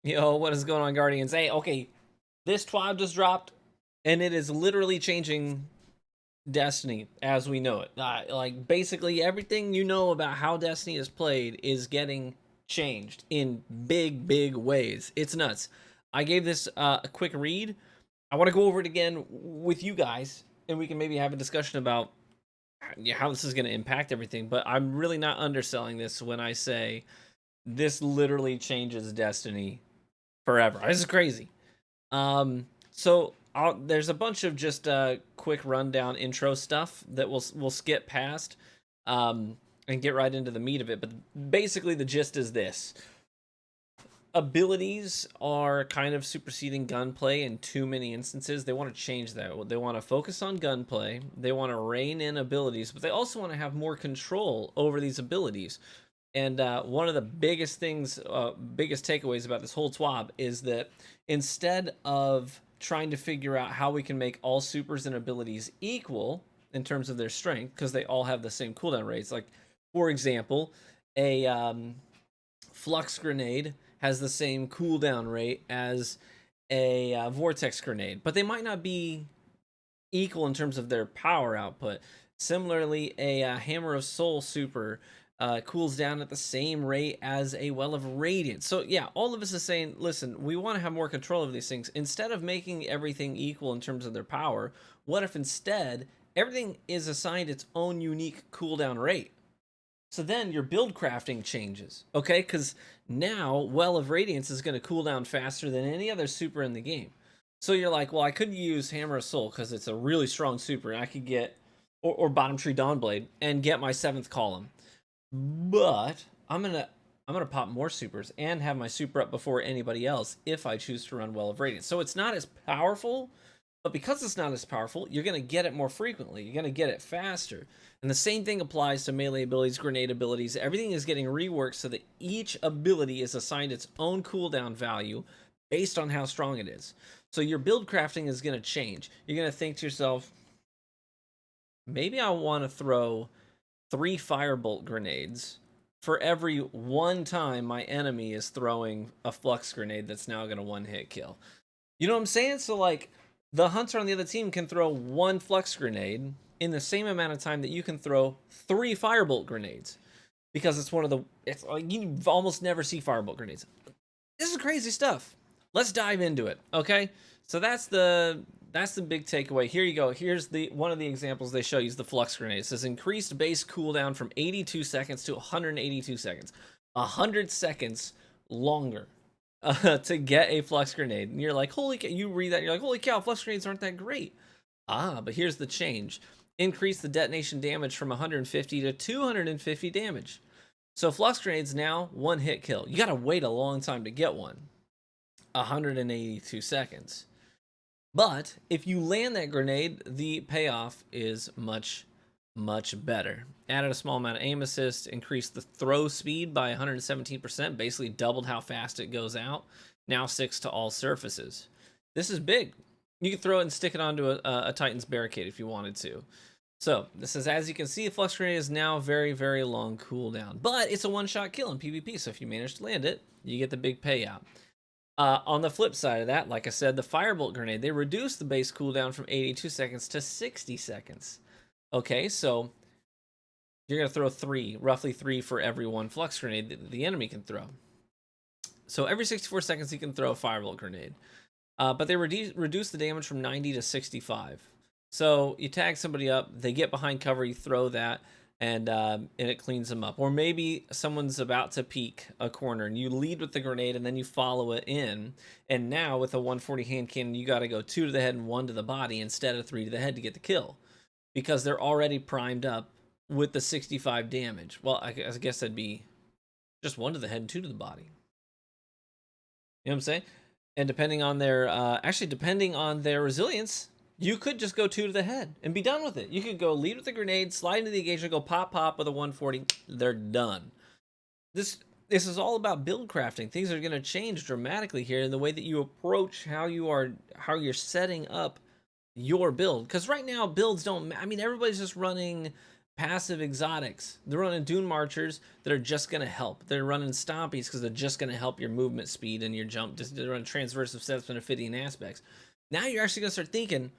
Yo, what is going on, Guardians? Hey, okay, this TWAB just dropped, and it is literally changing Destiny as we know it. Like, basically, everything you know about how Destiny is played is getting changed in big, big ways. It's nuts. I gave this a quick read. I want to go over it again with you guys, and we can maybe have a discussion about how this is going to impact everything. But I'm really not underselling this when I say this literally changes Destiny forever. This is crazy. There's a bunch of just quick rundown intro stuff that we'll skip past, and get right into the meat of it. But basically, the gist is this: abilities are kind of superseding gunplay in too many instances. They want to change that. They want to focus on gunplay. They want to rein in abilities, but they also want to have more control over these abilities. And one of the biggest things, biggest takeaways about this whole TWAB is that instead of trying to figure out how we can make all supers and abilities equal in terms of their strength, because they all have the same cooldown rates. Like, for example, a flux grenade has the same cooldown rate as a vortex grenade, but they might not be equal in terms of their power output. Similarly, a hammer of soul super cools down at the same rate as a well of radiance. So yeah, all of us is saying, listen, we want to have more control of these things. Instead of making everything equal in terms of their power, what if instead everything is assigned its own unique cooldown rate? So then your build crafting changes, okay? Because now Well of Radiance is going to cool down faster than any other super in the game. So you're like, well, I could use Hammer of Soul because it's a really strong super, and I could get, or Bottom Tree Dawnblade, and get my 7th column. But I'm gonna pop more supers and have my super up before anybody else if I choose to run Well of Radiance. So it's not as powerful, but because it's not as powerful, you're gonna get it more frequently. You're gonna get it faster. And the same thing applies to melee abilities, grenade abilities. Everything is getting reworked so that each ability is assigned its own cooldown value based on how strong it is. So your build crafting is gonna change. You're gonna think to yourself, maybe I want to throw 3 firebolt grenades for every one time my enemy is throwing a flux grenade that's now going to one-hit kill. You know what I'm saying? So, like, the hunter on the other team can throw 1 flux grenade in the same amount of time that you can throw 3 firebolt grenades, because it's one of the, it's like you almost never see firebolt grenades. This is crazy stuff. Let's dive into it, okay? So that's the big takeaway. Here you go. Here's the one of the examples they show you is the flux grenade. It says increased base cooldown from 82 seconds to 182 seconds. 100 seconds longer to get a flux grenade. And you're like, holy cow, you read that, you're like, holy cow, flux grenades aren't that great. But here's the change. Increase the detonation damage from 150 to 250 damage. So flux grenades now 1-hit kill. You gotta wait a long time to get one. 182 seconds. But if you land that grenade, the payoff is much, much better. Added a small amount of aim assist, increased the throw speed by 117%, basically doubled how fast it goes out. Now 6 to all surfaces. This is big. You can throw it and stick it onto a Titan's barricade if you wanted to. So this is, as you can see, a flux grenade is now very, very long cooldown. But it's a one-shot kill in PvP, so if you manage to land it, you get the big payout. On the flip side of that, like I said, the firebolt grenade, they reduced the base cooldown from 82 seconds to 60 seconds. Okay, so you're going to throw 3, roughly 3 for every 1 flux grenade that the enemy can throw. So every 64 seconds, you can throw a firebolt grenade. But they reduced the damage from 90 to 65. So you tag somebody up, they get behind cover, you throw that, and it cleans them up. Or maybe someone's about to peek a corner and you lead with the grenade and then you follow it in, and now with a 140 hand cannon you got to go 2 to the head and 1 to the body instead of 3 to the head to get the kill, because they're already primed up with the 65 damage. Well, I guess that'd be just 1 to the head and 2 to the body. You know what I'm saying? And depending on their depending on their resilience, you could just go 2 to the head and be done with it. You could go lead with the grenade, slide into the engagement, go pop with a 140. They're done. This is all about build crafting. Things are going to change dramatically here in the way that you approach how you're setting up your build. Because right now builds don't. I mean, everybody's just running passive exotics. They're running Dune Marchers that are just going to help. They're running Stompies because they're just going to help your movement speed and your jump. They're running Transversive Steps and Ophidian Aspects. Now you're actually going to start thinking,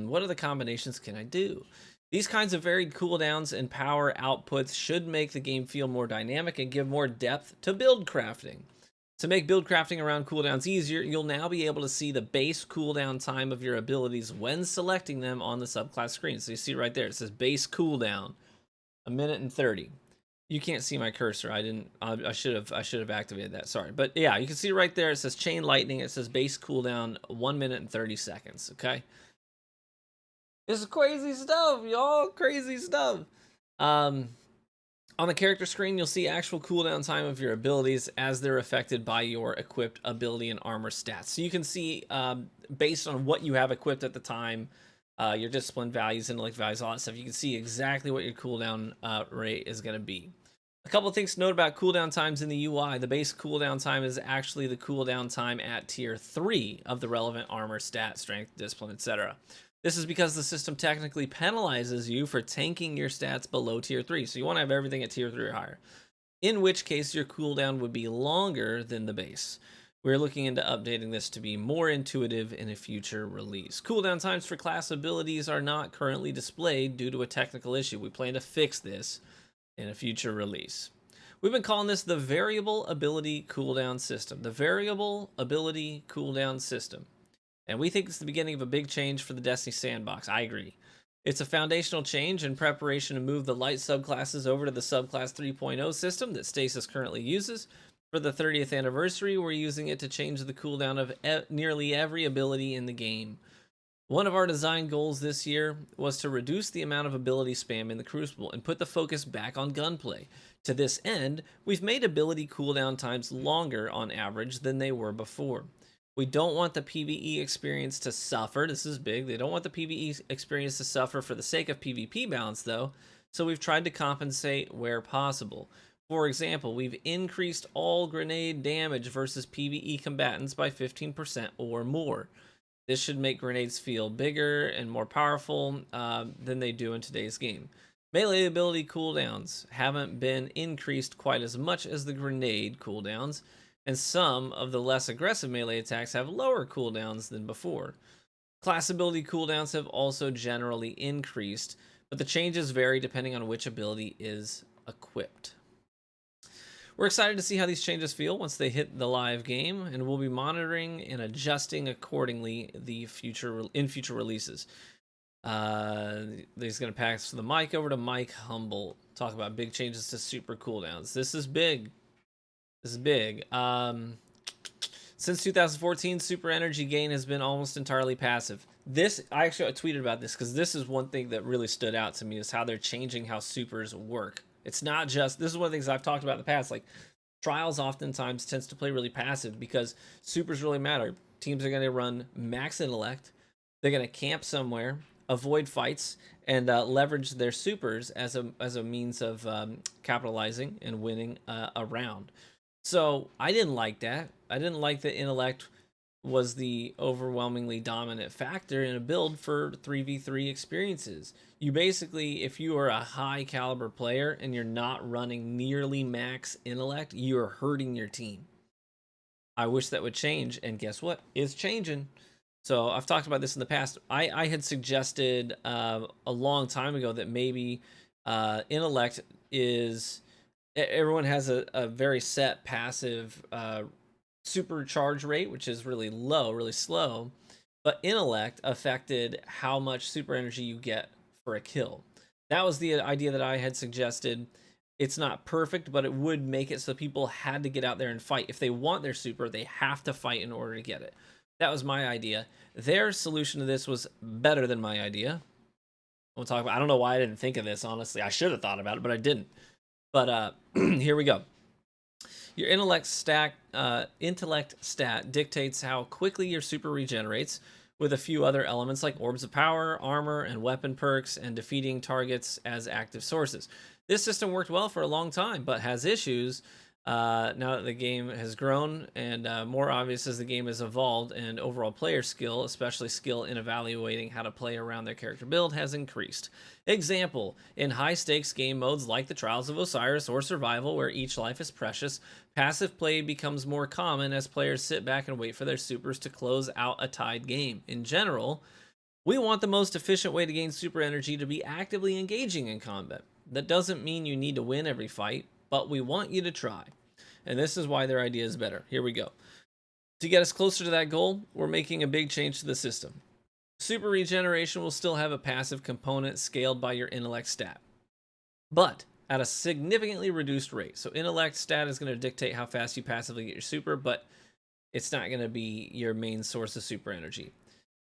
what other combinations can I do? These kinds of varied cooldowns and power outputs should make the game feel more dynamic and give more depth to build crafting. To make build crafting around cooldowns easier, you'll now be able to see the base cooldown time of your abilities when selecting them on the subclass screen. So you see right there, it says base cooldown, 1 minute and 30. You can't see my cursor. I should have activated that. Sorry, but yeah, you can see right there. It says chain lightning. It says base cooldown 1 minute and 30 seconds. Okay, this is crazy stuff, y'all. Crazy stuff. On the character screen, you'll see actual cooldown time of your abilities as they're affected by your equipped ability and armor stats. So you can see, based on what you have equipped at the time, your discipline values, intellect values, all that stuff, you can see exactly what your cooldown rate is going to be. A couple of things to note about cooldown times in the UI. The base cooldown time is actually the cooldown time at tier 3 of the relevant armor, stat, strength, discipline, etc. This is because the system technically penalizes you for tanking your stats below tier 3. So you want to have everything at tier 3 or higher. In which case your cooldown would be longer than the base. We're looking into updating this to be more intuitive in a future release. Cooldown times for class abilities are not currently displayed due to a technical issue. We plan to fix this in a future release. We've been calling this the Variable Ability Cooldown System. The Variable Ability Cooldown System. And we think it's the beginning of a big change for the Destiny sandbox. I agree. It's a foundational change in preparation to move the light subclasses over to the subclass 3.0 system that Stasis currently uses. For the 30th anniversary, we're using it to change the cooldown of nearly every ability in the game. One of our design goals this year was to reduce the amount of ability spam in the Crucible and put the focus back on gunplay. To this end, we've made ability cooldown times longer on average than they were before. We don't want the PvE experience to suffer. This is big. They don't want the PvE experience to suffer for the sake of PvP balance, though. So we've tried to compensate where possible. For example, we've increased all grenade damage versus PvE combatants by 15% or more. This should make grenades feel bigger and more powerful than they do in today's game. Melee ability cooldowns haven't been increased quite as much as the grenade cooldowns, and some of the less aggressive melee attacks have lower cooldowns than before. Class ability cooldowns have also generally increased, but the changes vary depending on which ability is equipped. We're excited to see how these changes feel once they hit the live game, and we'll be monitoring and adjusting accordingly in future releases. He's going to pass the mic over to Mike Humble, talk about big changes to super cooldowns. This is big. This is big. Since 2014, super energy gain has been almost entirely passive. I actually tweeted about this because this is one thing that really stood out to me, is how they're changing how supers work. It's not just, this is one of the things I've talked about in the past, like trials oftentimes tends to play really passive because supers really matter. Teams are going to run max intellect. They're going to camp somewhere, avoid fights, and leverage their supers as a means of capitalizing and winning a round. So I didn't like that. I didn't like that intellect was the overwhelmingly dominant factor in a build for 3v3 experiences. You basically, if you are a high caliber player and you're not running nearly max intellect, you are hurting your team. I wish that would change, and guess what? It's changing. So I've talked about this in the past. I had suggested a long time ago that maybe intellect is... Everyone has a very set passive supercharge rate, which is really low, really slow. But intellect affected how much super energy you get for a kill. That was the idea that I had suggested. It's not perfect, but it would make it so people had to get out there and fight. If they want their super, they have to fight in order to get it. That was my idea. Their solution to this was better than my idea. We'll talk about. I don't know why I didn't think of this, honestly. I should have thought about it, but I didn't. But here we go. Your intellect stat dictates how quickly your super regenerates, with a few other elements like orbs of power, armor, and weapon perks, and defeating targets as active sources. This system worked well for a long time, but has issues Now that the game has grown and more obvious as the game has evolved, and overall player skill, especially skill in evaluating how to play around their character build, has increased. Example, in high stakes game modes like the Trials of Osiris or Survival, where each life is precious, passive play becomes more common as players sit back and wait for their supers to close out a tied game. In general, we want the most efficient way to gain super energy to be actively engaging in combat. That doesn't mean you need to win every fight, but we want you to try. And this is why their idea is better. Here we go. To get us closer to that goal, we're making a big change to the system. Super regeneration will still have a passive component scaled by your intellect stat, but at a significantly reduced rate. So intellect stat is going to dictate how fast you passively get your super, but it's not going to be your main source of super energy.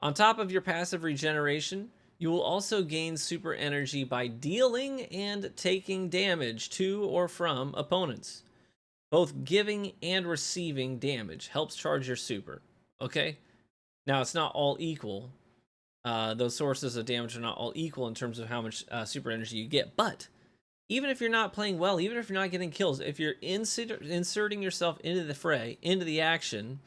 On top of your passive regeneration, you will also gain super energy by dealing and taking damage to or from opponents. Both giving and receiving damage helps charge your super. Okay? Now, it's not all equal. Those sources of damage are not all equal in terms of how much super energy you get. But even if you're not playing well, even if you're not getting kills, if you're inserting yourself into the fray, into the action,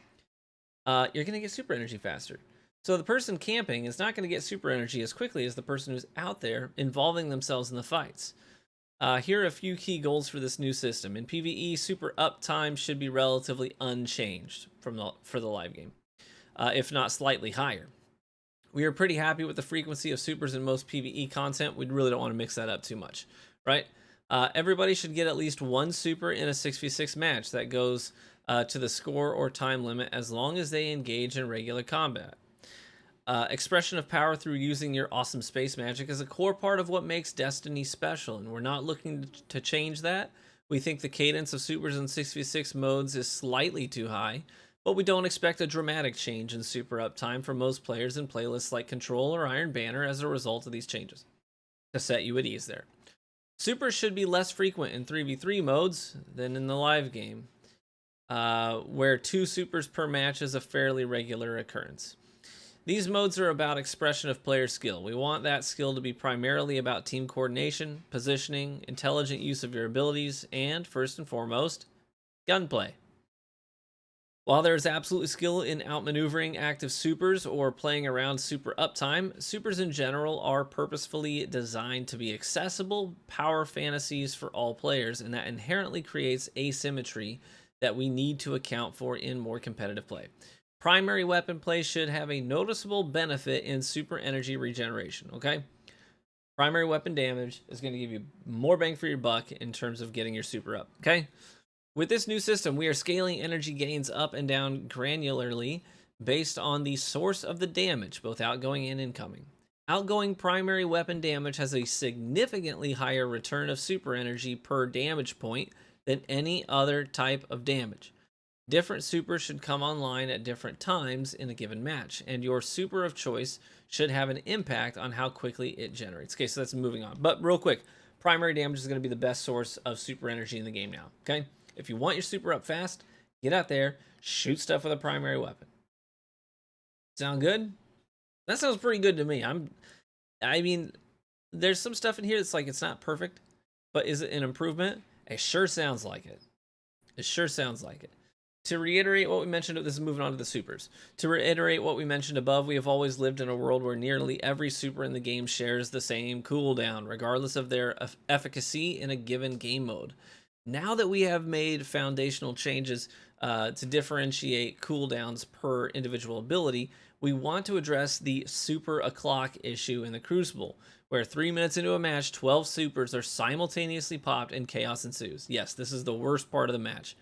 you're going to get super energy faster. So the person camping is not going to get super energy as quickly as the person who's out there involving themselves in the fights. Here are a few key goals for this new system. In PvE, super uptime should be relatively unchanged for the live game, if not slightly higher. We are pretty happy with the frequency of supers in most PvE content. We really don't want to mix that up too much, right? Everybody should get at least one super in a 6v6 match that goes to the score or time limit as long as they engage in regular combat. Expression of power through using your awesome space magic is a core part of what makes Destiny special, and we're not looking to change that. We think the cadence of supers in 6v6 modes is slightly too high, but we don't expect a dramatic change in super uptime for most players in playlists like Control or Iron Banner as a result of these changes, to set you at ease there. Supers should be less frequent in 3v3 modes than in the live game, where 2 supers per match is a fairly regular occurrence. These modes are about expression of player skill. We want that skill to be primarily about team coordination, positioning, intelligent use of your abilities, and, first and foremost, gunplay. While there is absolute skill in outmaneuvering active supers or playing around super uptime, supers in general are purposefully designed to be accessible power fantasies for all players, and that inherently creates asymmetry that we need to account for in more competitive play. Primary weapon play should have a noticeable benefit in super energy regeneration, okay? Primary weapon damage is going to give you more bang for your buck in terms of getting your super up, okay? With this new system, we are scaling energy gains up and down granularly based on the source of the damage, both outgoing and incoming. Outgoing primary weapon damage has a significantly higher return of super energy per damage point than any other type of damage. Different supers should come online at different times in a given match, and your super of choice should have an impact on how quickly it generates. Okay, so that's moving on. But real quick, primary damage is going to be the best source of super energy in the game now, okay? If you want your super up fast, get out there, shoot stuff with a primary weapon. Sound good? That sounds pretty good to me. I mean, there's some stuff in here that's like, it's not perfect, but is it an improvement? It sure sounds like it. It sure sounds like it. To reiterate what we mentioned, this is moving on to the supers. To reiterate what we mentioned above, we have always lived in a world where nearly every super in the game shares the same cooldown, regardless of their efficacy in a given game mode. Now that we have made foundational changes to differentiate cooldowns per individual ability, we want to address the super o'clock issue in the Crucible, where 3 minutes into a match, 12 supers are simultaneously popped and chaos ensues. Yes, this is the worst part of the match,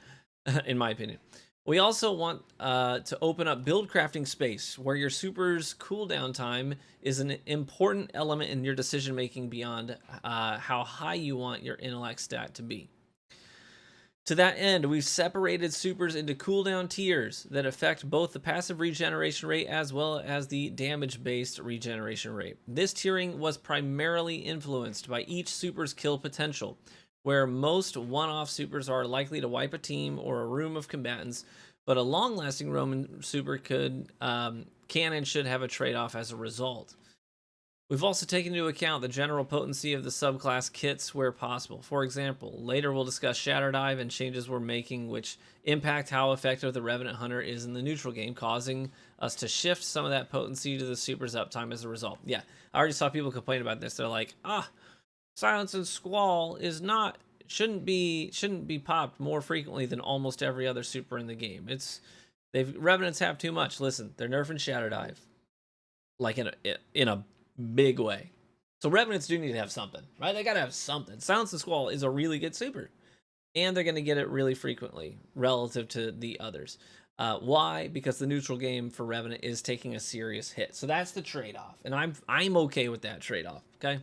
in my opinion. We also want to open up build crafting space, where your super's cooldown time is an important element in your decision making beyond how high you want your intellect stat to be. To that end, we've separated supers into cooldown tiers that affect both the passive regeneration rate as well as the damage-based regeneration rate. This tiering was primarily influenced by each super's kill potential, where most one-off supers are likely to wipe a team or a room of combatants, but a long-lasting Roman super can and should have a trade-off as a result. We've also taken into account the general potency of the subclass kits where possible. For example, later we'll discuss Shatter Dive and changes we're making which impact how effective the Revenant Hunter is in the neutral game, causing us to shift some of that potency to the super's uptime as a result. Yeah, I already saw people complain about this. They're like, Silence and Squall is not shouldn't be popped more frequently than almost every other super in the game. Revenants have too much. Listen, they're nerfing Shatter Dive like in a big way. So Revenants do need to have something, right? They gotta have something. Silence and Squall is a really good super, and they're gonna get it really frequently relative to the others. Why? Because the neutral game for Revenant is taking a serious hit. So that's the trade-off, and I'm okay with that trade-off. Okay.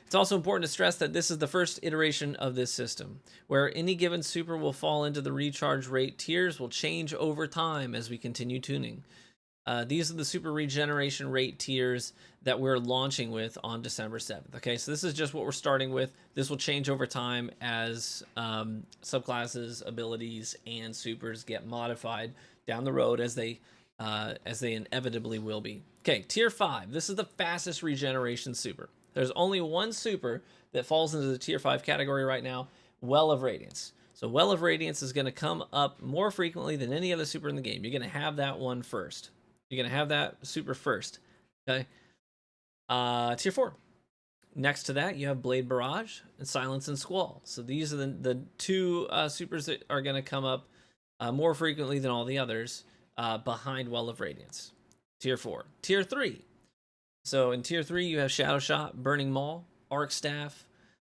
It's also important to stress that this is the first iteration of this system, where any given super will fall into the recharge rate tiers will change over time as we continue tuning. These are the super regeneration rate tiers that we're launching with on December 7th. Okay, so this is just what we're starting with. This will change over time as subclasses, abilities, and supers get modified down the road as they inevitably will be. Okay, tier 5. This is the fastest regeneration super. There's only one super that falls into the tier 5 category right now, Well of Radiance. So Well of Radiance is going to come up more frequently than any other super in the game. You're going to have that one first. You're going to have that super first. Okay. Tier 4. Next to that, you have Blade Barrage and Silence and Squall. So these are the two supers that are going to come up more frequently than all the others behind Well of Radiance. Tier 4. Tier 3. So in Tier 3, you have Shadow Shot, Burning Maul, Arc Staff,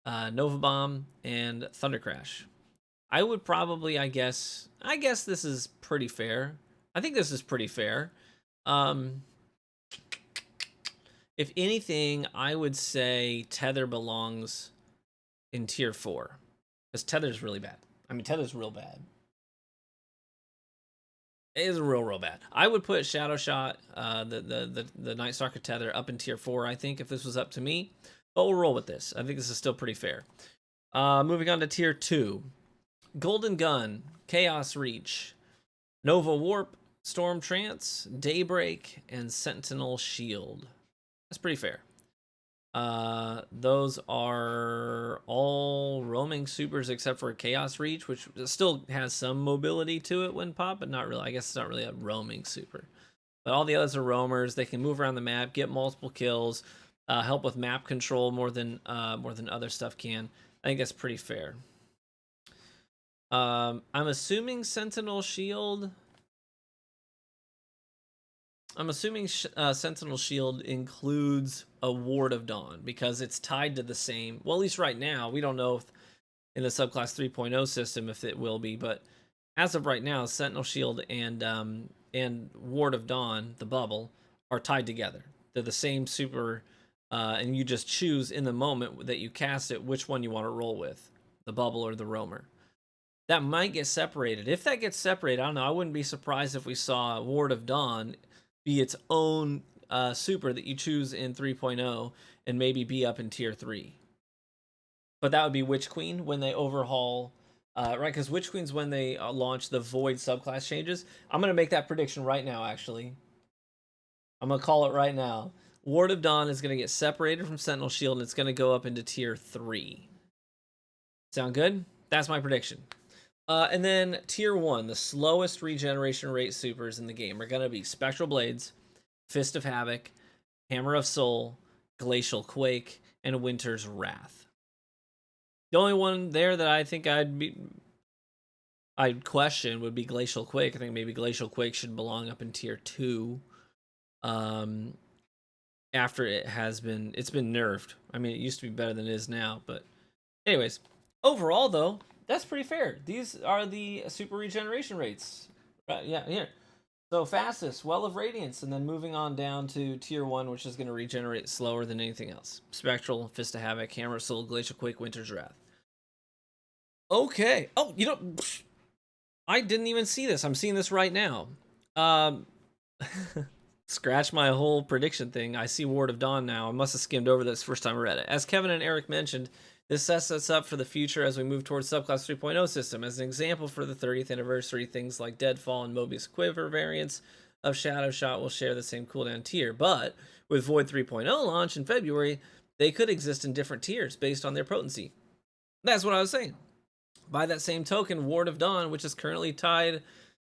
Nova Bomb, and Thunder Crash. I would probably, I guess this is pretty fair. I think this is pretty fair. If anything, I would say Tether belongs in Tier 4. Because Tether's really bad. I mean, Tether's real bad. It is real bad. I would put Shadow Shot, the Night Stalker Tether, up in Tier 4, I think, if this was up to me. But we'll roll with this. I think this is still pretty fair. Moving on to Tier 2. Golden Gun, Chaos Reach, Nova Warp, Storm Trance, Daybreak, and Sentinel Shield. That's pretty fair. Those are all roaming supers except for Chaos Reach, which still has some mobility to it when pop, but not really. I guess it's not really a roaming super. But all the others are roamers. They can move around the map, get multiple kills, help with map control more than other stuff can. I think that's pretty fair. I'm assuming Sentinel Shield. Sentinel Shield includes a Ward of Dawn because it's tied to the same. Well, at least right now, we don't know if in the subclass 3.0 system if it will be, but as of right now, Sentinel Shield and Ward of Dawn, the bubble, are tied together. They're the same super, and you just choose in the moment that you cast it which one you want to roll with, the bubble or the roamer. That might get separated. If that gets separated, I don't know. I wouldn't be surprised if we saw Ward of Dawn be its own super that you choose in 3.0 and maybe be up in Tier 3. But that would be Witch Queen when they overhaul, right? Because Witch Queen's when they launch the Void subclass changes. I'm going to make that prediction right now, actually. I'm going to call it right now. Ward of Dawn is going to get separated from Sentinel Shield, and it's going to go up into Tier 3. Sound good? That's my prediction. And then Tier 1, the slowest regeneration rate supers in the game are going to be Spectral Blades, Fist of Havoc, Hammer of Soul, Glacial Quake, and Winter's Wrath. The only one there that I think I'd question would be Glacial Quake. I think maybe Glacial Quake should belong up in Tier 2. After it's been nerfed. I mean, it used to be better than it is now, but anyways, overall though, that's pretty fair. These are the super regeneration rates. Right, yeah, here. So fastest, Well of Radiance, and then moving on down to Tier 1, which is going to regenerate slower than anything else. Spectral, Fist of Havoc, Hammer of Soul, Glacial Quake, Winter's Wrath. Okay. Oh, I didn't even see this. I'm seeing this right now. Scratch my whole prediction thing. I see Ward of Dawn now. I must have skimmed over this first time I read it. As Kevin and Eric mentioned, this sets us up for the future as we move towards subclass 3.0 system. As an example for the 30th anniversary, things like Deadfall and Mobius Quiver variants of Shadow Shot will share the same cooldown tier, but with Void 3.0 launch in February, they could exist in different tiers based on their potency. That's what I was saying. By that same token, Ward of Dawn, which is currently tied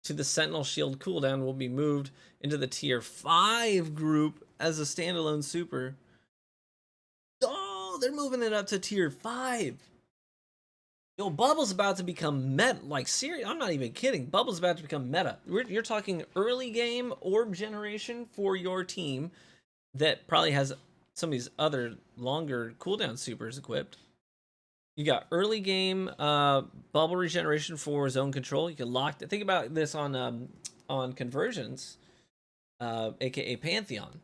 to the Sentinel Shield cooldown, will be moved into the tier 5 group as a standalone super. Oh, they're moving it up to tier 5. Yo, Bubble's about to become meta. Like, serious, I'm not even kidding. Bubble's about to become meta. You're talking early game orb generation for your team that probably has some of these other longer cooldown supers equipped. You got early game bubble regeneration for zone control. You can lock. Think about this on conversions, aka Pantheon.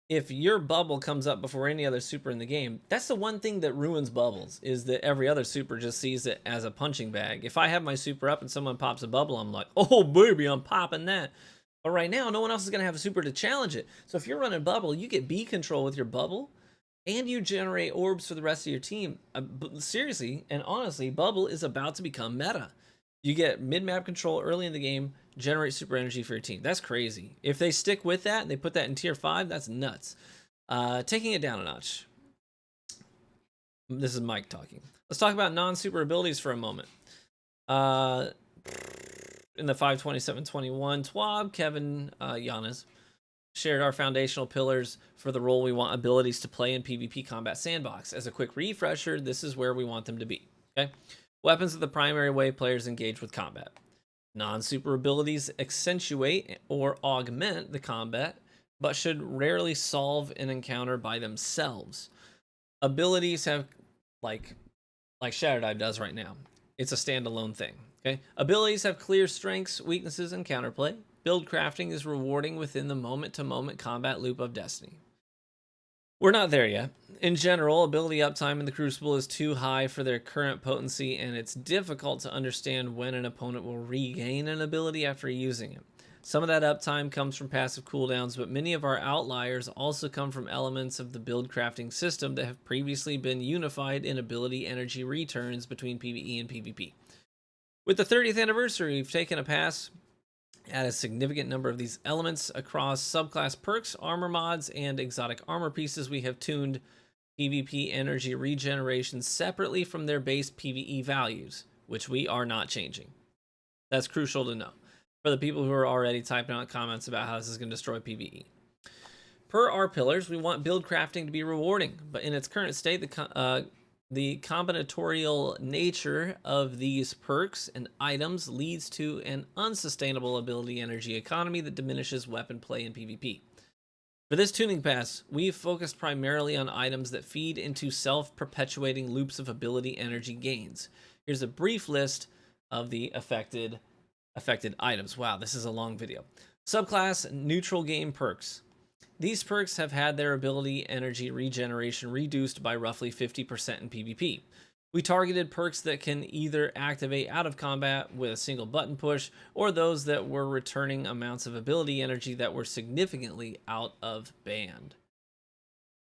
If your bubble comes up before any other super in the game, that's the one thing that ruins bubbles, is that every other super just sees it as a punching bag. If I have my super up and someone pops a bubble, I'm like, oh baby, I'm popping that. But right now, no one else is going to have a super to challenge it. So if you're running bubble, you get B control with your bubble, and you generate orbs for the rest of your team. Seriously, and honestly, bubble is about to become meta. You get mid-map control early in the game, generate super energy for your team. That's crazy. If they stick with that and they put that in tier 5, that's nuts. Taking it down a notch. This is Mike talking. Let's talk about non-super abilities for a moment. In the 5.27.21 TWAB, Kevin Giannis shared our foundational pillars for the role we want abilities to play in PvP Combat Sandbox. As a quick refresher, this is where we want them to be. Okay, weapons are the primary way players engage with combat. Non-super abilities accentuate or augment the combat, but should rarely solve an encounter by themselves. Abilities have, like Shadow Dive does right now, it's a standalone thing. Okay, abilities have clear strengths, weaknesses, and counterplay. Build crafting is rewarding within the moment-to-moment combat loop of Destiny. We're not there yet. In general, ability uptime in the Crucible is too high for their current potency, and it's difficult to understand when an opponent will regain an ability after using it. Some of that uptime comes from passive cooldowns, but many of our outliers also come from elements of the build crafting system that have previously been unified in ability energy returns between PvE and PvP. With the 30th anniversary, we've taken a pass at a significant number of these elements across subclass perks, armor mods, and exotic armor pieces. We have tuned PvP energy regeneration separately from their base PvE values, which we are not changing. That's crucial to know for the people who are already typing out comments about how this is going to destroy PvE. Per our pillars, we want build crafting to be rewarding, but in its current state, the combinatorial nature of these perks and items leads to an unsustainable ability energy economy that diminishes weapon play in PvP. For this tuning pass, we've focused primarily on items that feed into self-perpetuating loops of ability energy gains. Here's a brief list of the affected items. Wow, this is a long video. Subclass neutral game perks. These perks have had their ability energy regeneration reduced by roughly 50% in PvP. We targeted perks that can either activate out of combat with a single button push, or those that were returning amounts of ability energy that were significantly out of band.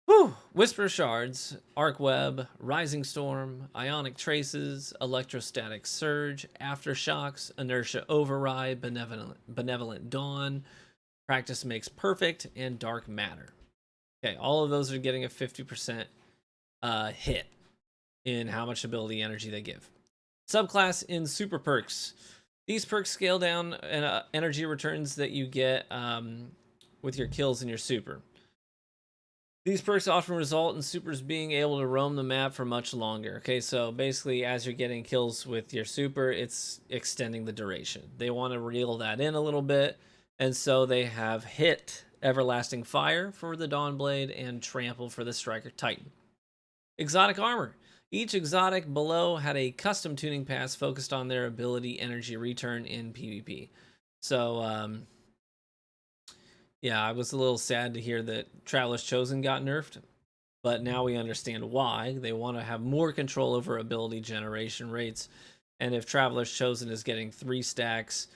Whew! Whisper Shards, Arc Web, Rising Storm, Ionic Traces, Electrostatic Surge, Aftershocks, Inertia Override, Benevolent Dawn, Practice Makes Perfect, and Dark Matter. Okay, all of those are getting a 50% hit in how much ability energy they give. Subclass in super perks. These perks scale down energy returns that you get with your kills in your super. These perks often result in supers being able to roam the map for much longer. Okay, so basically as you're getting kills with your super, it's extending the duration. They want to reel that in a little bit, and so they have hit Everlasting Fire for the Dawnblade and Trample for the Striker Titan. Exotic armor. Each exotic below had a custom tuning pass focused on their ability energy return in PvP. So, yeah, I was a little sad to hear that Traveler's Chosen got nerfed, but now we understand why. They want to have more control over ability generation rates, and if Traveler's Chosen is getting 3 stacks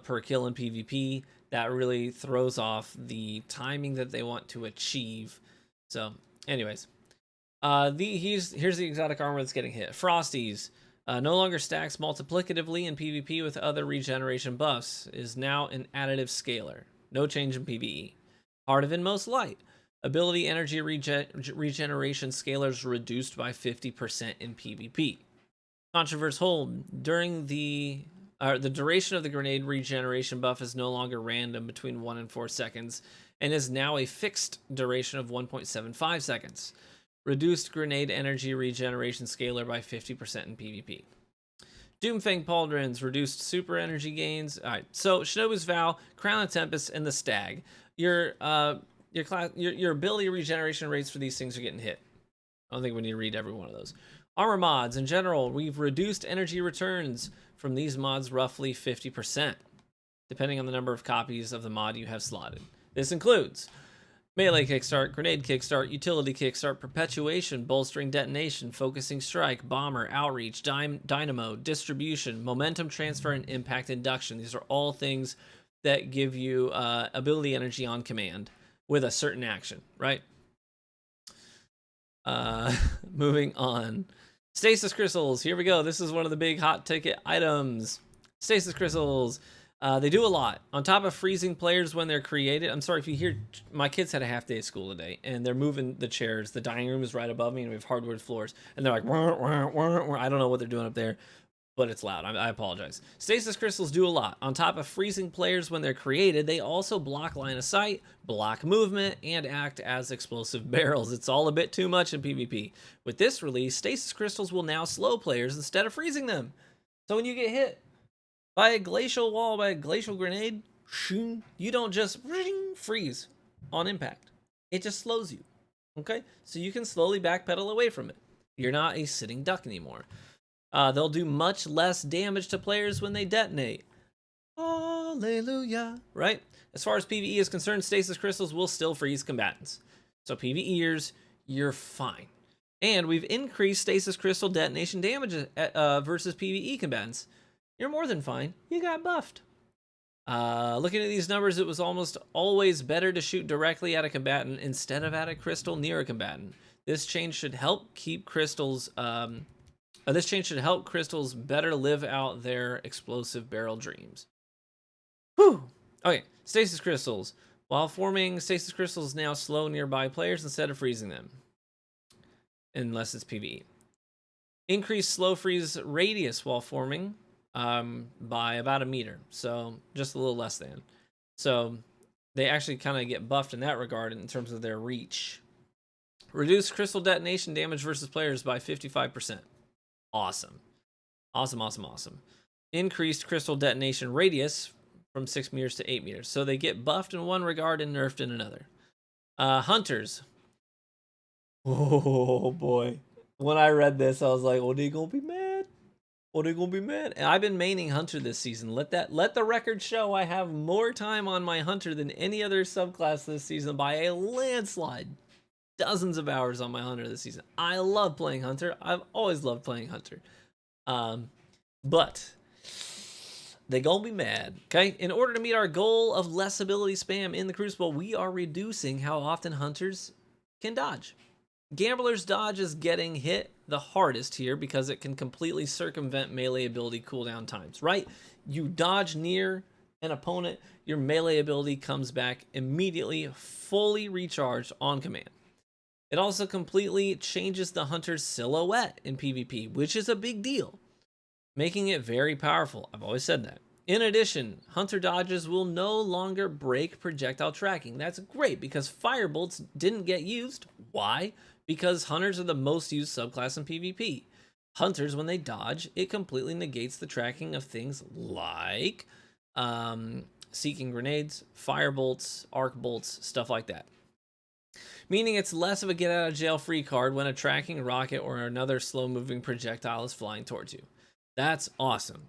per kill in PvP, that really throws off the timing that they want to achieve. So, anyways, here's the exotic armor that's getting hit. Frosties. No longer stacks multiplicatively in PvP with other regeneration buffs, is now an additive scaler. No change in PvE. Heart of Inmost Light. Ability energy regeneration scalars reduced by 50% in PvP. Controverse Hold. During the duration of the grenade regeneration buff is no longer random between 1 and 4 seconds and is now a fixed duration of 1.75 seconds. Reduced grenade energy regeneration scalar by 50% in PvP. Doomfang Pauldrons, reduced super energy gains. All right, so Shinobu's Vow, Crown of Tempest, and the Stag. Your ability regeneration rates for these things are getting hit. I don't think we need to read every one of those. Armor mods, in general, we've reduced energy returns from these mods roughly 50%, depending on the number of copies of the mod you have slotted. This includes melee kickstart, grenade kickstart, utility kickstart, perpetuation, bolstering detonation, focusing strike, bomber, outreach, dynamo, distribution, momentum transfer, and impact induction. These are all things that give you ability energy on command with a certain action, right? Moving on. Stasis crystals, here we go. This is one of the big hot ticket items. Stasis crystals. They do a lot. On top of freezing players when they're created. I'm sorry if you hear, my kids had a half day of school today, and they're moving the chairs. The dining room is right above me, and we have hardwood floors. And they're like, wah, wah, wah, wah. I don't know what they're doing up there, but it's loud. I apologize. Stasis crystals do a lot. On top of freezing players when they're created, they also block line of sight, block movement, and act as explosive barrels. It's all a bit too much in PvP. With this release, stasis crystals will now slow players instead of freezing them. So when you get hit by a glacial wall, by a glacial grenade, you don't just freeze on impact. It just slows you, okay? So you can slowly backpedal away from it. You're not a sitting duck anymore. They'll do much less damage to players when they detonate. Hallelujah, right? As far as PvE is concerned, stasis crystals will still freeze combatants. So PvEers, you're fine. And we've increased stasis crystal detonation damage versus PvE combatants. You're more than fine. You got buffed. Looking at these numbers, it was almost always better to shoot directly at a combatant instead of at a crystal near a combatant. This change should help keep crystals. This change should help crystals better live out their explosive barrel dreams. Whew. Okay, stasis crystals. While forming, stasis crystals now slow nearby players instead of freezing them, unless it's PvE. Increase slow freeze radius while forming by about 1 meter, so just a little less than. So they actually kind of get buffed in that regard in terms of their reach. Reduce crystal detonation damage versus players by 55%. Awesome. Awesome. Increased crystal detonation radius from 6 meters to 8 meters. So they get buffed in one regard and nerfed in another. Hunters. Oh boy. When I read this, I was like, oh, they gonna be mad. Oh, they gonna be mad. And I've been maining Hunter this season. Let the record show I have more time on my Hunter than any other subclass this season by a landslide. Dozens of hours on my Hunter this season. I love playing Hunter. I've always loved playing Hunter. But they gonna be mad, okay? In order to meet our goal of less ability spam in the Crucible, we are reducing how often Hunters can dodge. Gambler's dodge is getting hit the hardest here because it can completely circumvent melee ability cooldown times, right? You dodge near an opponent, your melee ability comes back immediately, fully recharged on command. It also completely changes the Hunter's silhouette in PvP, which is a big deal, making it very powerful. I've always said that. In addition, Hunter dodges will no longer break projectile tracking. That's great because Firebolts didn't get used. Why? Because Hunters are the most used subclass in PvP. Hunters, when they dodge, it completely negates the tracking of things like seeking grenades, Firebolts, arc bolts, stuff like that. Meaning it's less of a get out of jail free card when a tracking rocket or another slow moving projectile is flying towards you. That's awesome.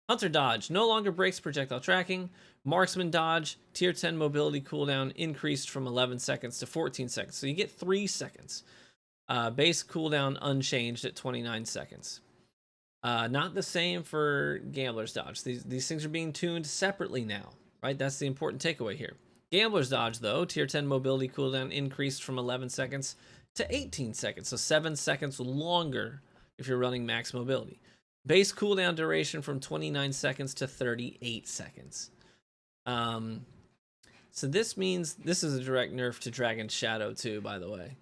Hunter dodge no longer breaks projectile tracking. Marksman dodge, tier 10 mobility cooldown increased from 11 seconds to 14 seconds. So you get 3 seconds. Base cooldown unchanged at 29 seconds. Not the same for Gambler's dodge. These things are being tuned separately now, right? That's the important takeaway here. Gambler's dodge, though, tier 10 mobility cooldown increased from 11 seconds to 18 seconds. So 7 seconds longer if you're running max mobility. Base cooldown duration from 29 seconds to 38 seconds. So this means this is a direct nerf to Dragon Shadow too, by the way.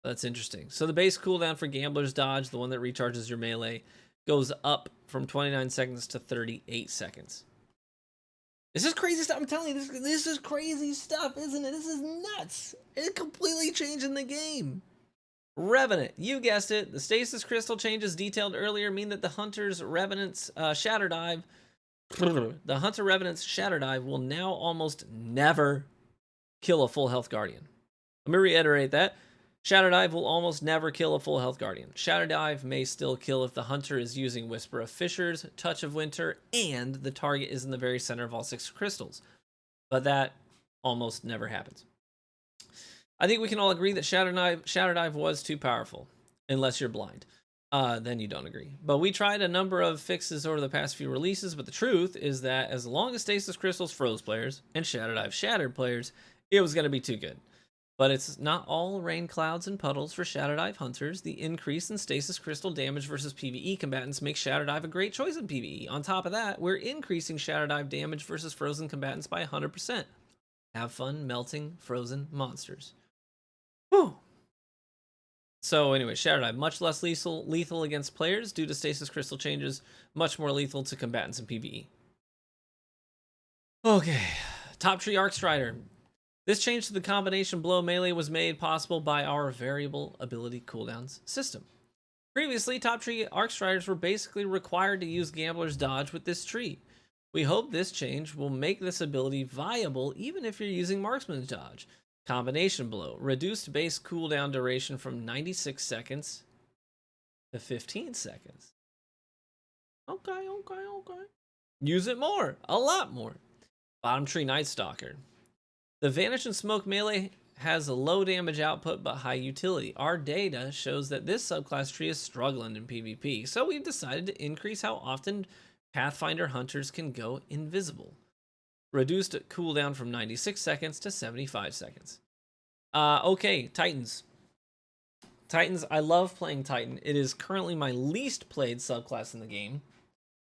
That's interesting. So the base cooldown for Gambler's Dodge, the one that recharges your melee, goes up from 29 seconds to 38 seconds. This is crazy stuff. I'm telling you, this is crazy stuff, isn't it? This is nuts. It's completely changing the game. Revenant, you guessed it. The Stasis Crystal changes detailed earlier mean that the Hunter's Revenant's Shatter Dive, the Hunter Revenant's Shatter Dive will now almost never kill a full health Guardian. Let me reiterate that. Shatter Dive will almost never kill a full health Guardian. Shatter Dive may still kill if the Hunter is using Whisper of Fissures, Touch of Winter, and the target is in the very center of all 6 crystals. But that almost never happens. I think we can all agree that Shatter Dive was too powerful, unless you're blind. Then you don't agree. But we tried a number of fixes over the past few releases, but the truth is that as long as Stasis Crystals froze players and Shatter Dive shattered players, it was going to be too good. But it's not all rain clouds and puddles for Shatter Dive hunters. The increase in Stasis Crystal damage versus PvE combatants makes Shatter Dive a great choice in PvE. On top of that, we're increasing Shatter Dive damage versus frozen combatants by 100%. Have fun melting frozen monsters. Whew. So anyway, Shatter Dive, much less lethal against players due to Stasis Crystal changes, much more lethal to combatants in PvE. Okay, Top Tree Arcstrider. This change to the combination blow melee was made possible by our Variable Ability Cooldowns system. Previously, Top Tree Arcstriders were basically required to use Gambler's Dodge with this tree. We hope this change will make this ability viable even if you're using Marksman's Dodge. Combination Blow, reduced base cooldown duration from 96 seconds to 15 seconds. Okay. Use it more, a lot more. Bottom Tree Night Stalker. The Vanish and Smoke melee has a low damage output but high utility. Our data shows that this subclass tree is struggling in PvP, so we've decided to increase how often Pathfinder hunters can go invisible. Reduced cooldown from 96 seconds to 75 seconds. Okay, Titans. Titans, I love playing Titan. It is currently my least played subclass in the game.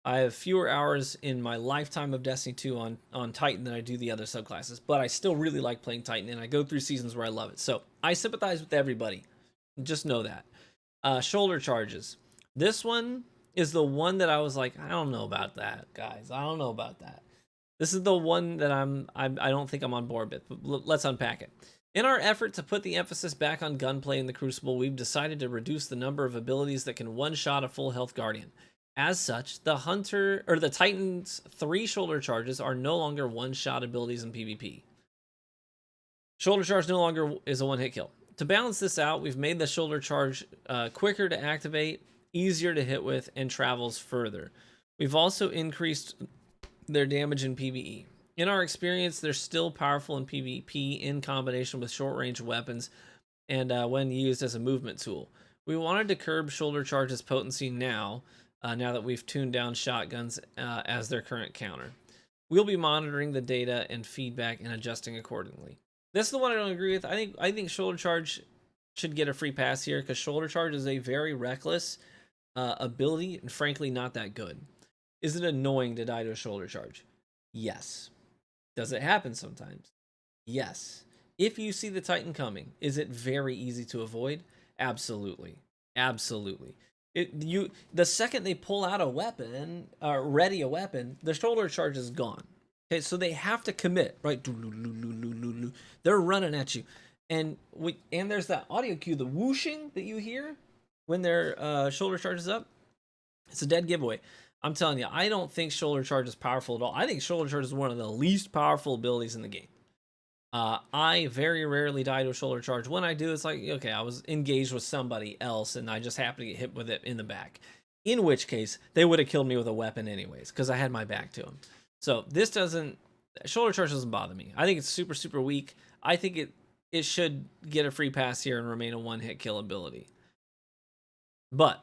I have fewer hours in my lifetime of Destiny 2 on Titan than I do the other subclasses, but I still really like playing Titan, and I go through seasons where I love it. So I sympathize with everybody. Just know that. Shoulder charges. This one is the one that I was like, I don't know about that, guys. I don't know about that. This is the one that I don't think I'm on board with, but let's unpack it. In our effort to put the emphasis back on gunplay in the Crucible, we've decided to reduce the number of abilities that can one-shot a full health Guardian. As such, the Titan's 3 shoulder charges are no longer one-shot abilities in PvP. Shoulder charge no longer is a one-hit kill. To balance this out, we've made the shoulder charge quicker to activate, easier to hit with, and travels further. We've also increased their damage in PvE. In our experience, they're still powerful in PvP in combination with short-range weapons and when used as a movement tool. We wanted to curb shoulder charge's potency now that we've tuned down shotguns as their current counter. We'll be monitoring the data and feedback and adjusting accordingly. This is the one I don't agree with. I think shoulder charge should get a free pass here because shoulder charge is a very reckless ability and frankly not that good. Is it annoying to die to a shoulder charge? Yes. Does it happen sometimes? Yes. If you see the Titan coming, is it very easy to avoid? Absolutely. Absolutely. The second they pull out a weapon, ready a weapon, the shoulder charge is gone. Okay, so they have to commit, right? They're running at you, and there's that audio cue, the whooshing that you hear when their shoulder charge is up. It's a dead giveaway. I'm telling you, I don't think shoulder charge is powerful at all. I think shoulder charge is one of the least powerful abilities in the game. I very rarely die to a shoulder charge. When I do, it's like, okay, I was engaged with somebody else and I just happened to get hit with it in the back. In which case, they would have killed me with a weapon anyways, because I had my back to them. So this shoulder charge doesn't bother me. I think it's super, super weak. I think it should get a free pass here and remain a one-hit kill ability. But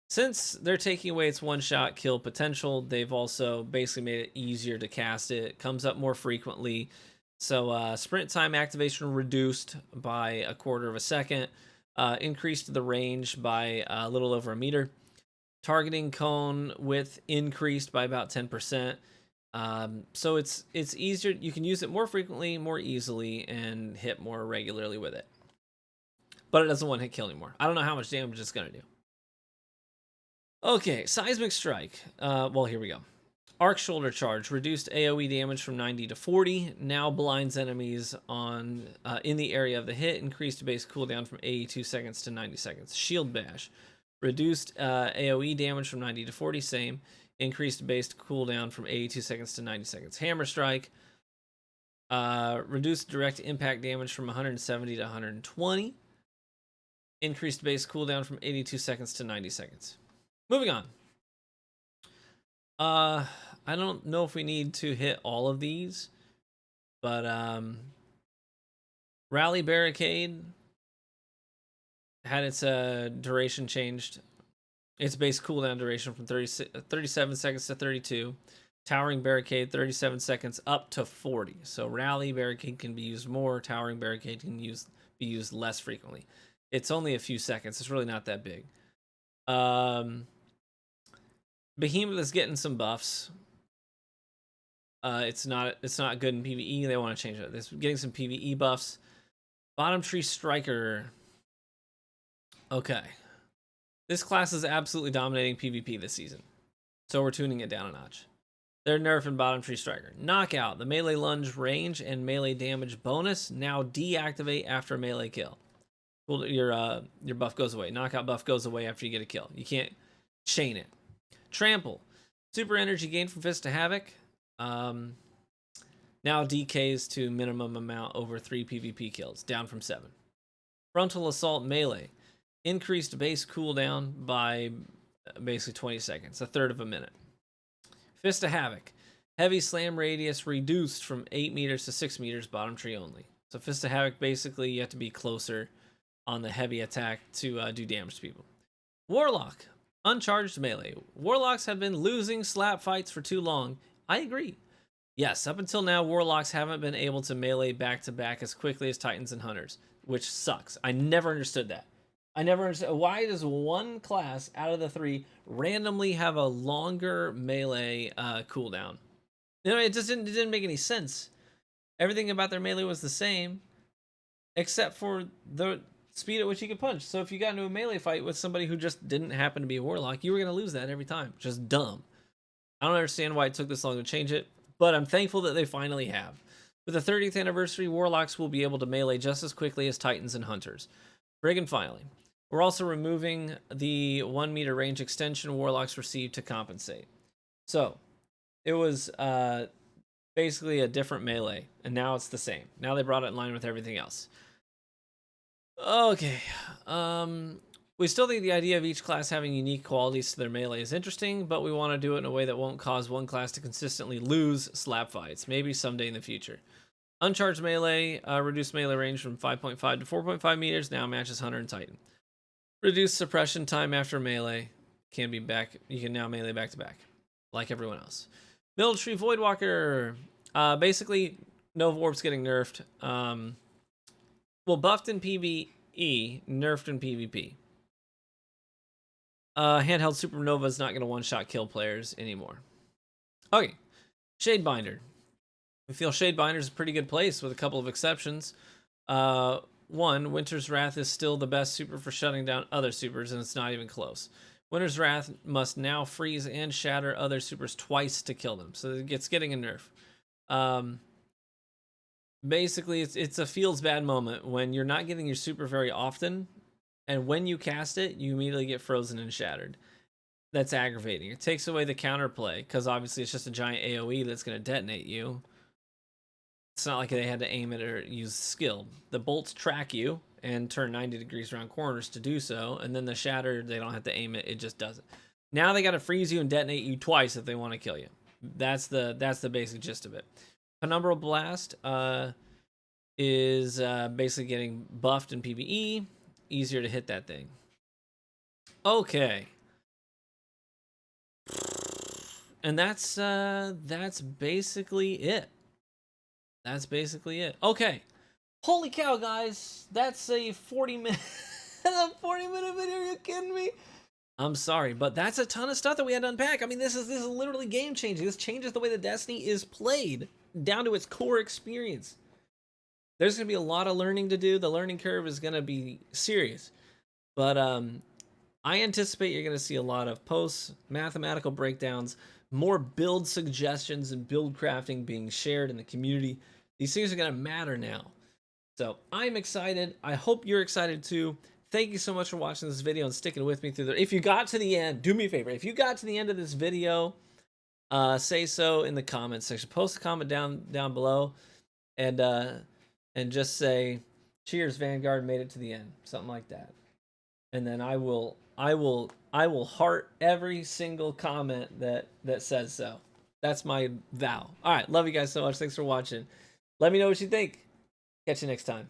since they're taking away its one-shot kill potential, they've also basically made it easier to cast it. It comes up more frequently. So sprint time activation reduced by 1/4 of a second, increased the range by a little over a meter. Targeting cone width increased by about 10%. So it's easier. You can use it more frequently, more easily, and hit more regularly with it. But it doesn't one hit kill anymore. I don't know how much damage it's gonna do. Okay, seismic strike. Well, here we go. Arc shoulder charge reduced AoE damage from 90 to 40. Now blinds enemies on in the area of the hit. Increased base cooldown from 82 seconds to 90 seconds. Shield bash reduced AoE damage from 90 to 40. Same. Increased base cooldown from 82 seconds to 90 seconds. Hammer strike reduced direct impact damage from 170 to 120. Increased base cooldown from 82 seconds to 90 seconds. Moving on. I don't know if we need to hit all of these, but Rally Barricade had its duration changed. Its base cooldown duration from 37 seconds to 32. Towering Barricade, 37 seconds up to 40. So Rally Barricade can be used more. Towering Barricade can be used less frequently. It's only a few seconds. It's really not that big. Behemoth is getting some buffs. It's not good in PvE. They want to change it. It's getting some PvE buffs. Bottom Tree Striker. Okay. This class is absolutely dominating PvP this season. So we're tuning it down a notch. They're nerfing Bottom Tree Striker. Knockout. The melee lunge range and melee damage bonus now deactivate after melee kill. Your buff goes away. Knockout buff goes away after you get a kill. You can't chain it. Trample. Super energy gain from Fist to Havoc. Now decays to minimum amount over 3 PvP kills, down from 7. Frontal Assault Melee. Increased base cooldown by basically 20 seconds, a third of a minute. Fist of Havoc. Heavy slam radius reduced from 8 meters to 6 meters, bottom tree only. So Fist of Havoc, basically you have to be closer on the heavy attack to do damage to people. Warlock. Uncharged melee. Warlocks have been losing slap fights for too long. I agree. Yes, up until now, Warlocks haven't been able to melee back-to-back as quickly as Titans and Hunters, which sucks. I never understood that. I never understood. Why does one class out of the 3 randomly have a longer melee cooldown? You know, it didn't make any sense. Everything about their melee was the same, except for the speed at which you could punch. So if you got into a melee fight with somebody who just didn't happen to be a Warlock, you were going to lose that every time. Just dumb. I don't understand why it took this long to change it, but I'm thankful that they finally have. With the 30th anniversary, Warlocks will be able to melee just as quickly as Titans and Hunters. Friggin' finally. We're also removing the 1 meter range extension Warlocks received to compensate. So, it was basically a different melee, and now it's the same. Now they brought it in line with everything else. Okay, we still think the idea of each class having unique qualities to their melee is interesting, but we want to do it in a way that won't cause one class to consistently lose slap fights, maybe someday in the future. Uncharged melee, reduced melee range from 5.5 to 4.5 meters, now matches Hunter and Titan. Reduced suppression time after melee, can be back, you can now melee back to back, like everyone else. Military Voidwalker, basically Nova Orb's getting nerfed. Well, buffed in PvE, nerfed in PvP. Handheld Supernova is not going to one-shot kill players anymore. Okay, Shadebinder. We feel Shadebinder is a pretty good place with a couple of exceptions. One, Winter's Wrath is still the best super for shutting down other supers, and it's not even close. Winter's Wrath must now freeze and shatter other supers twice to kill them, so it's getting a nerf. Basically, it's a feels bad moment when you're not getting your super very often, and when you cast it, you immediately get frozen and shattered. That's aggravating. It takes away the counterplay, because obviously it's just a giant AoE that's going to detonate you. It's not like they had to aim it or use skill. The bolts track you and turn 90 degrees around corners to do so, and then the shatter, they don't have to aim it, it just does it. Now they got to freeze you and detonate you twice if they want to kill you. That's the basic gist of it. Penumbral Blast is basically getting buffed in PvE. Easier to hit that thing. Okay. And that's basically it. That's basically it. Okay. Holy cow, guys. That's a 40-minute a 40-minute video. Are you kidding me? I'm sorry, but that's a ton of stuff that we had to unpack. I mean, this is literally game changing. This changes the way that Destiny is played down to its core experience. There's going to be a lot of learning to do. The learning curve is going to be serious. But I anticipate you're going to see a lot of posts, mathematical breakdowns, more build suggestions and build crafting being shared in the community. These things are going to matter now. So I'm excited. I hope you're excited too. Thank you so much for watching this video and sticking with me through there. If you got to the end, do me a favor. If you got to the end of this video, say so in the comments section. Post a comment down below, and just say, "Cheers, Vanguard made it to the end," something like that. And then I will heart every single comment that says so. That's my vow. All right, love you guys so much. Thanks for watching. Let me know what you think. Catch you next time.